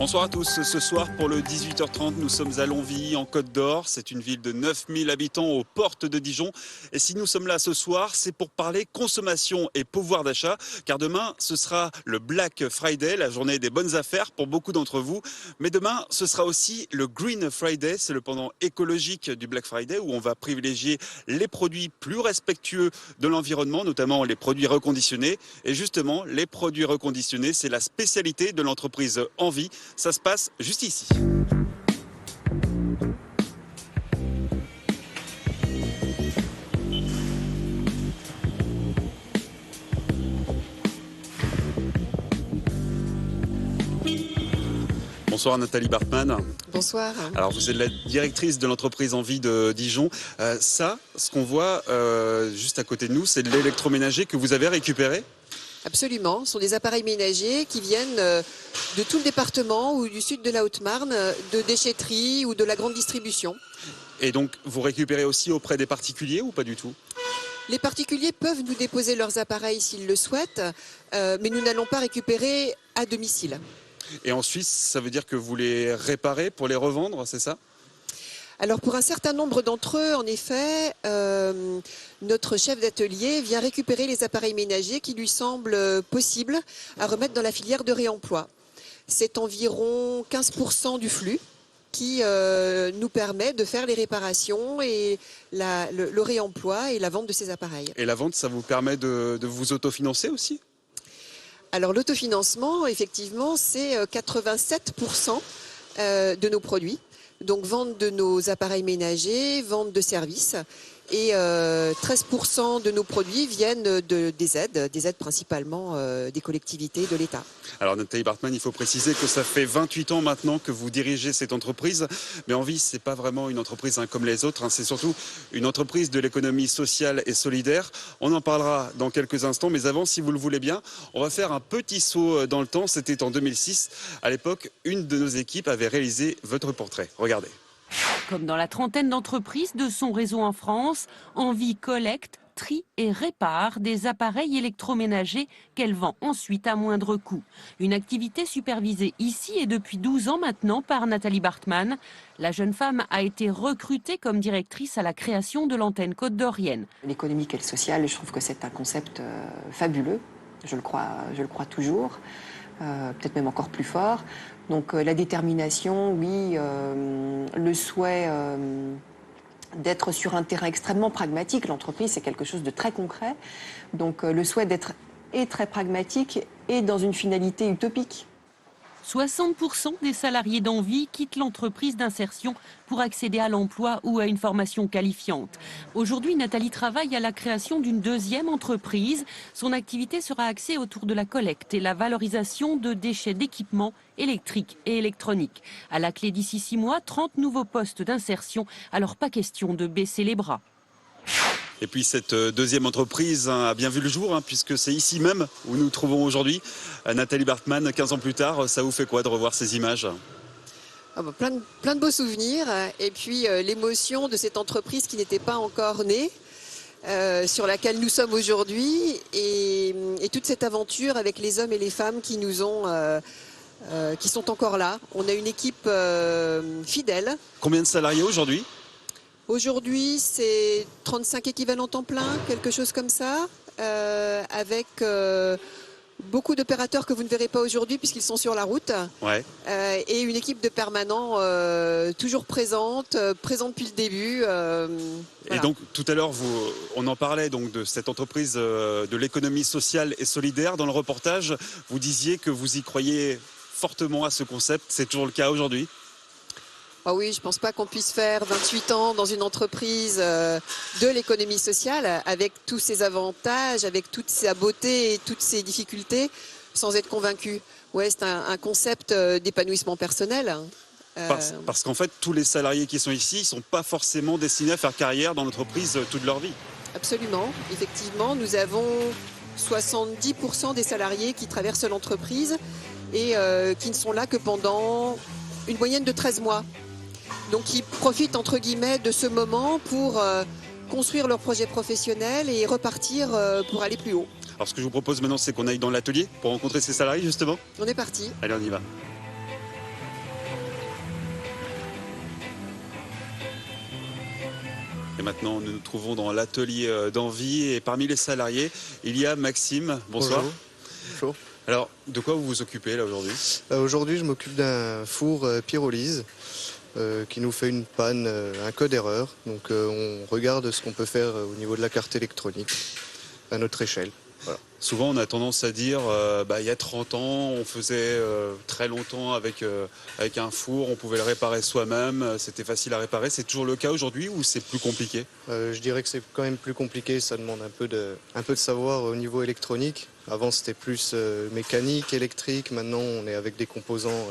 Bonsoir à tous. Ce soir, pour le 18h30, nous sommes à Longwy, en Côte d'Or. C'est une ville de 9000 habitants aux portes de Dijon. Et si nous sommes là ce soir, c'est pour parler consommation et pouvoir d'achat. Car demain, ce sera le Black Friday, la journée des bonnes affaires pour beaucoup d'entre vous. Mais demain, ce sera aussi le Green Friday. C'est le pendant écologique du Black Friday où on va privilégier les produits plus respectueux de l'environnement, notamment les produits reconditionnés. Et justement, les produits reconditionnés, c'est la spécialité de l'entreprise Envie. Ça se passe juste ici. Bonsoir Nathalie Bartman. Bonsoir. Alors vous êtes la directrice de l'entreprise Envie de Dijon. Ça, ce qu'on voit juste à côté de nous, c'est de l'électroménager que vous avez récupéré ? Absolument. Ce sont des appareils ménagers qui viennent de tout le département ou du sud de la Haute-Marne, de déchetterie ou de la grande distribution. Et donc vous récupérez aussi auprès des particuliers ou pas du tout ? Les particuliers peuvent nous déposer leurs appareils s'ils le souhaitent, mais nous n'allons pas récupérer à domicile. Et en Suisse, ça veut dire que vous les réparez pour les revendre, c'est ça ? Alors pour un certain nombre d'entre eux, en effet, notre chef d'atelier vient récupérer les appareils ménagers qui lui semblent possibles à remettre dans la filière de réemploi. C'est environ 15% du flux qui nous permet de faire les réparations et le réemploi et la vente de ces appareils. Et la vente, ça vous permet de vous autofinancer aussi ? Alors l'autofinancement, effectivement, c'est 87% de nos produits. Donc vente de nos appareils ménagers, vente de services. Et 13% de nos produits viennent des aides principalement des collectivités, de l'État. Alors Nathalie Bartman, il faut préciser que ça fait 28 ans maintenant que vous dirigez cette entreprise. Mais Envie, c'est pas vraiment une entreprise comme les autres. C'est surtout une entreprise de l'économie sociale et solidaire. On en parlera dans quelques instants. Mais avant, si vous le voulez bien, on va faire un petit saut dans le temps. C'était en 2006. À l'époque, une de nos équipes avait réalisé votre portrait. Regardez. Comme dans la trentaine d'entreprises de son réseau en France, Envie collecte, trie et répare des appareils électroménagers qu'elle vend ensuite à moindre coût. Une activité supervisée ici et depuis 12 ans maintenant par Nathalie Bartman. La jeune femme a été recrutée comme directrice à la création de l'antenne côte-d'orienne. L'économique et le social, je trouve que c'est un concept fabuleux, je le crois toujours. Peut-être même encore plus fort. Donc la détermination, oui, le souhait d'être sur un terrain extrêmement pragmatique. L'entreprise, c'est quelque chose de très concret. Donc le souhait d'être très pragmatique et dans une finalité utopique. 60% des salariés d'Envie quittent l'entreprise d'insertion pour accéder à l'emploi ou à une formation qualifiante. Aujourd'hui, Nathalie travaille à la création d'une deuxième entreprise. Son activité sera axée autour de la collecte et la valorisation de déchets d'équipements électriques et électroniques. À la clé d'ici 6 mois, 30 nouveaux postes d'insertion. Alors pas question de baisser les bras. Et puis cette deuxième entreprise a bien vu le jour, puisque c'est ici même où nous nous trouvons aujourd'hui. Nathalie Bartman, 15 ans plus tard, ça vous fait quoi de revoir ces images ? Plein de beaux souvenirs. Et puis l'émotion de cette entreprise qui n'était pas encore née, sur laquelle nous sommes aujourd'hui. Et toute cette aventure avec les hommes et les femmes qui nous ont... qui sont encore là. On a une équipe fidèle. Combien de salariés aujourd'hui ? Aujourd'hui, c'est 35 équivalents temps plein, quelque chose comme ça, avec beaucoup d'opérateurs que vous ne verrez pas aujourd'hui puisqu'ils sont sur la route. Ouais. Et une équipe de permanents toujours présente depuis le début. Voilà. Et donc tout à l'heure, on en parlait donc de cette entreprise de l'économie sociale et solidaire. Dans le reportage, vous disiez que vous y croyez fortement à ce concept. C'est toujours le cas aujourd'hui ? Ah oui, je ne pense pas qu'on puisse faire 28 ans dans une entreprise de l'économie sociale avec tous ses avantages, avec toute sa beauté et toutes ses difficultés sans être convaincu. Ouais, c'est un concept d'épanouissement personnel. Parce qu'en fait, tous les salariés qui sont ici ne sont pas forcément destinés à faire carrière dans l'entreprise toute leur vie. Absolument. Effectivement, nous avons 70% des salariés qui traversent l'entreprise et qui ne sont là que pendant une moyenne de 13 mois. Donc ils profitent entre guillemets de ce moment pour construire leur projet professionnel et repartir pour aller plus haut. Alors ce que je vous propose maintenant, c'est qu'on aille dans l'atelier pour rencontrer ces salariés justement. On est parti. Allez, on y va. Et maintenant, nous nous trouvons dans l'atelier d'Envie et parmi les salariés, il y a Maxime. Bonsoir. Bonjour. Bonjour. Alors, de quoi vous vous occupez là aujourd'hui? Aujourd'hui, je m'occupe d'un four pyrolyse qui nous fait une panne, un code erreur. Donc on regarde ce qu'on peut faire au niveau de la carte électronique à notre échelle. Voilà. Souvent, on a tendance à dire, il y a 30 ans, on faisait très longtemps avec un four, on pouvait le réparer soi-même, c'était facile à réparer. C'est toujours le cas aujourd'hui ou c'est plus compliqué? Je dirais que c'est quand même plus compliqué, ça demande un peu de savoir au niveau électronique. Avant, c'était plus mécanique, électrique. Maintenant, on est avec des composants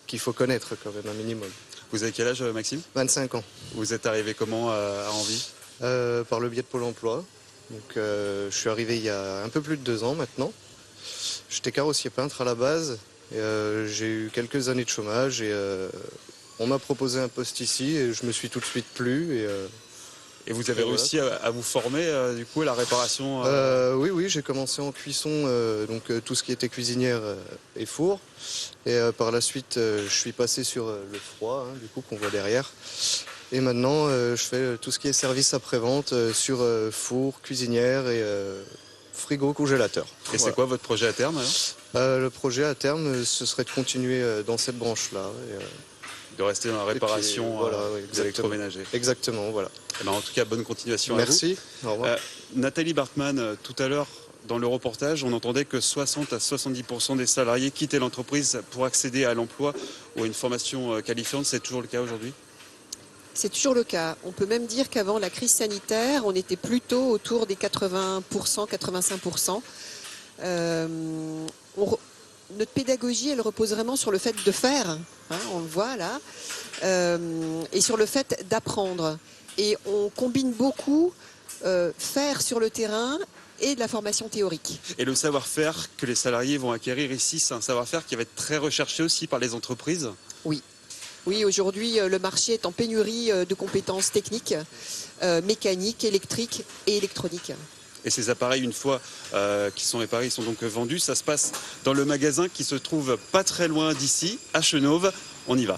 qu'il faut connaître quand même un minimum. Vous avez quel âge, Maxime? 25 ans. Vous êtes arrivé comment à Envie? Par le biais de Pôle emploi. Donc, je suis arrivé il y a un peu plus de 2 ans maintenant. J'étais carrossier peintre à la base. Et, j'ai eu quelques années de chômage et on m'a proposé un poste ici et je me suis tout de suite plu. Et vous avez réussi à vous former du coup à la réparation Oui, j'ai commencé en cuisson, donc tout ce qui était cuisinière et four. Et par la suite, je suis passé sur le froid, du coup qu'on voit derrière. Et maintenant, je fais tout ce qui est service après-vente sur four, cuisinière et frigo, congélateur. Et c'est quoi votre projet à terme alors? Le projet à terme, ce serait de continuer dans cette branche-là. De rester dans la réparation des électroménagers. Exactement, voilà. Et en tout cas, bonne continuation. Merci. À vous. Au revoir. Nathalie Bartman, tout à l'heure, dans le reportage, on entendait que 60 à 70% des salariés quittaient l'entreprise pour accéder à l'emploi ou à une formation qualifiante. C'est toujours le cas aujourd'hui? C'est toujours le cas. On peut même dire qu'avant la crise sanitaire, on était plutôt autour des 80%, 85%. Notre pédagogie, elle repose vraiment sur le fait de faire, on le voit là, et sur le fait d'apprendre. Et on combine beaucoup faire sur le terrain et de la formation théorique. Et le savoir-faire que les salariés vont acquérir ici, c'est un savoir-faire qui va être très recherché aussi par les entreprises? Oui, aujourd'hui, le marché est en pénurie de compétences techniques, mécaniques, électriques et électroniques. Et ces appareils, une fois qu'ils sont réparés, ils sont donc vendus. Ça se passe dans le magasin qui se trouve pas très loin d'ici, à Chenôve. On y va.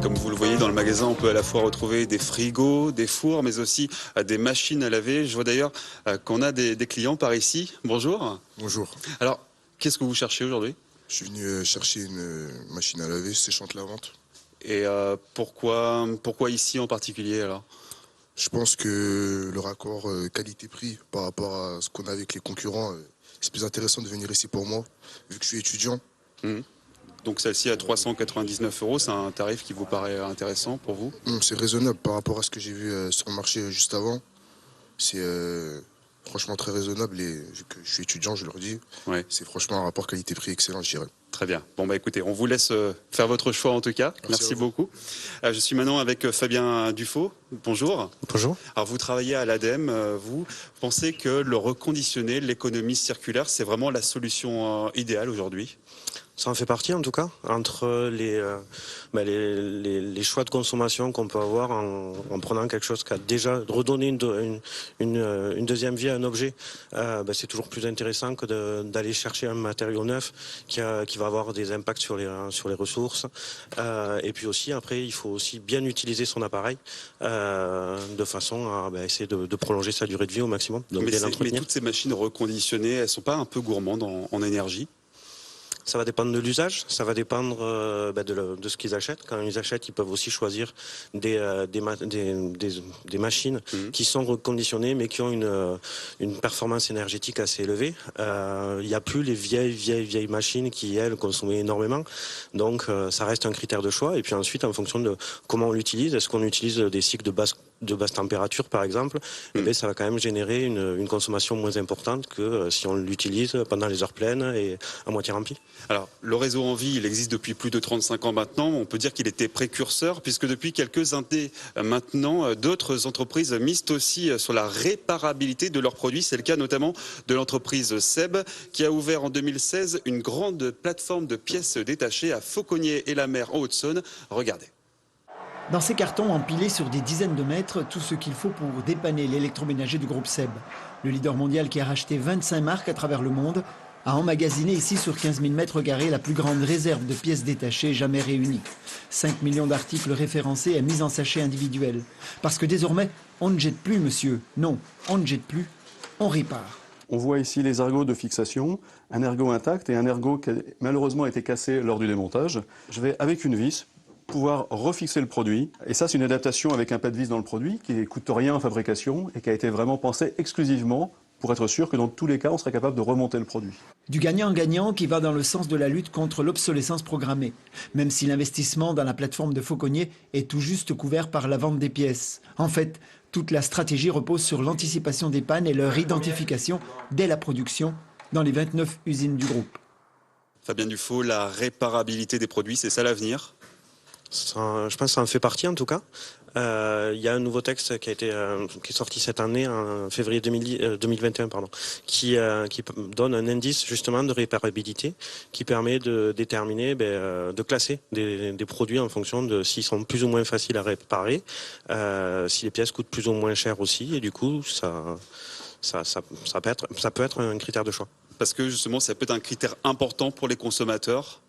Comme vous le voyez dans le magasin, on peut à la fois retrouver des frigos, des fours, mais aussi des machines à laver. Je vois d'ailleurs qu'on a des clients par ici. Bonjour. Bonjour. Alors, qu'est-ce que vous cherchez aujourd'hui? Je suis venu chercher une machine à laver séchante lavante. Et pourquoi ici en particulier alors? Je pense que le raccord qualité-prix par rapport à ce qu'on a avec les concurrents, c'est plus intéressant de venir ici pour moi, vu que je suis étudiant. Donc celle-ci à 399 €, c'est un tarif qui vous paraît intéressant pour vous? C'est raisonnable par rapport à ce que j'ai vu sur le marché juste avant. C'est franchement très raisonnable et vu que je suis étudiant, je le redis, c'est franchement un rapport qualité-prix excellent, je dirais. Très bien. Bon, écoutez, on vous laisse faire votre choix en tout cas. Merci beaucoup. Je suis maintenant avec Fabien Dufaux. Bonjour. Bonjour. Alors, vous travaillez à l'ADEME. Vous pensez que le reconditionner, l'économie circulaire, c'est vraiment la solution idéale aujourd'hui? Ça en fait partie en tout cas, entre les choix de consommation qu'on peut avoir en prenant quelque chose qui a déjà redonné une deuxième vie à un objet. C'est toujours plus intéressant que d'aller chercher un matériau neuf qui va avoir des impacts sur les ressources. Et puis aussi, après, il faut aussi bien utiliser son appareil de façon à essayer de prolonger sa durée de vie au maximum. Donc, mais toutes ces machines reconditionnées, elles sont pas un peu gourmandes en énergie? Ça va dépendre de l'usage, ça va dépendre de ce qu'ils achètent. Quand ils achètent, ils peuvent aussi choisir des machines qui sont reconditionnées mais qui ont une performance énergétique assez élevée. Il n'y a plus les vieilles machines qui, elles, consommaient énormément. Donc ça reste un critère de choix. Et puis ensuite, en fonction de comment on l'utilise, est-ce qu'on utilise des cycles de basse température, par exemple, ça va quand même générer une consommation moins importante que si on l'utilise pendant les heures pleines et à moitié rempli. Alors, le réseau Envie, il existe depuis plus de 35 ans maintenant. On peut dire qu'il était précurseur, puisque depuis quelques années maintenant, d'autres entreprises misent aussi sur la réparabilité de leurs produits. C'est le cas notamment de l'entreprise Seb, qui a ouvert en 2016 une grande plateforme de pièces détachées à Fauconnier et la Mer en Haute-Saône. Regardez. Dans ces cartons empilés sur des dizaines de mètres, tout ce qu'il faut pour dépanner l'électroménager du groupe SEB. Le leader mondial qui a racheté 25 marques à travers le monde a emmagasiné ici sur 15 000 mètres carrés la plus grande réserve de pièces détachées jamais réunie. 5 millions d'articles référencés et mis en sachets individuels. Parce que désormais, on ne jette plus, monsieur. Non, on ne jette plus, on répare. On voit ici les ergots de fixation, un ergot intact et un ergot qui a malheureusement été cassé lors du démontage. Je vais, avec une vis, pouvoir refixer le produit. Et ça, c'est une adaptation avec un pas de vis dans le produit qui ne coûte rien en fabrication et qui a été vraiment pensé exclusivement pour être sûr que dans tous les cas, on sera capable de remonter le produit. Du gagnant-gagnant qui va dans le sens de la lutte contre l'obsolescence programmée, même si l'investissement dans la plateforme de Fauconnier est tout juste couvert par la vente des pièces. En fait, toute la stratégie repose sur l'anticipation des pannes et leur identification dès la production dans les 29 usines du groupe. Fabien Dufaux, la réparabilité des produits, c'est ça l'avenir ? Je pense que ça en fait partie en tout cas. Il y a un nouveau texte qui est sorti cette année, en février 2021, qui donne un indice justement de réparabilité qui permet de déterminer, de classer des produits en fonction de s'ils sont plus ou moins faciles à réparer, si les pièces coûtent plus ou moins cher aussi, et du coup ça peut être un critère de choix. Parce que justement, ça peut être un critère important pour les consommateurs.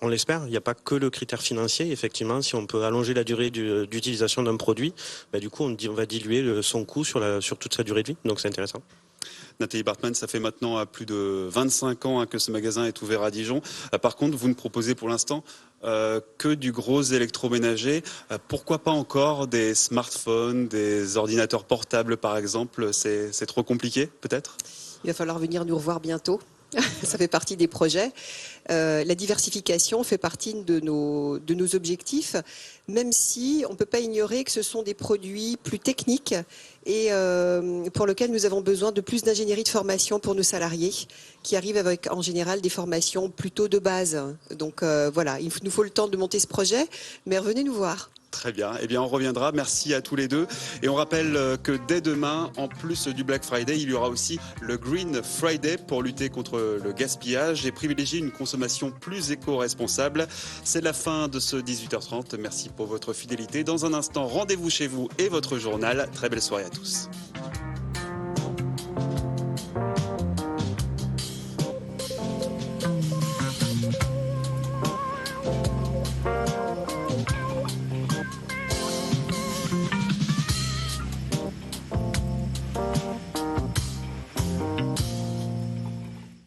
On l'espère, il n'y a pas que le critère financier. Effectivement, si on peut allonger la durée d'utilisation d'un produit, du coup, on va diluer son coût sur toute sa durée de vie. Donc, c'est intéressant. Nathalie Bartman, ça fait maintenant plus de 25 ans que ce magasin est ouvert à Dijon. Par contre, vous ne proposez pour l'instant que du gros électroménager. Pourquoi pas encore des smartphones, des ordinateurs portables, par exemple ? C'est trop compliqué, peut-être ? Il va falloir venir nous revoir bientôt. Ça fait partie des projets. La diversification fait partie de nos objectifs, même si on ne peut pas ignorer que ce sont des produits plus techniques et pour lesquels nous avons besoin de plus d'ingénierie de formation pour nos salariés qui arrivent avec en général des formations plutôt de base. Donc voilà, il nous faut le temps de monter ce projet, mais revenez nous voir. Très bien, eh bien on reviendra, merci à tous les deux. Et on rappelle que dès demain, en plus du Black Friday, il y aura aussi le Green Friday pour lutter contre le gaspillage et privilégier une consommation plus éco-responsable. C'est la fin de ce 18h30, merci pour votre fidélité. Dans un instant, rendez-vous chez vous et votre journal. Très belle soirée à tous.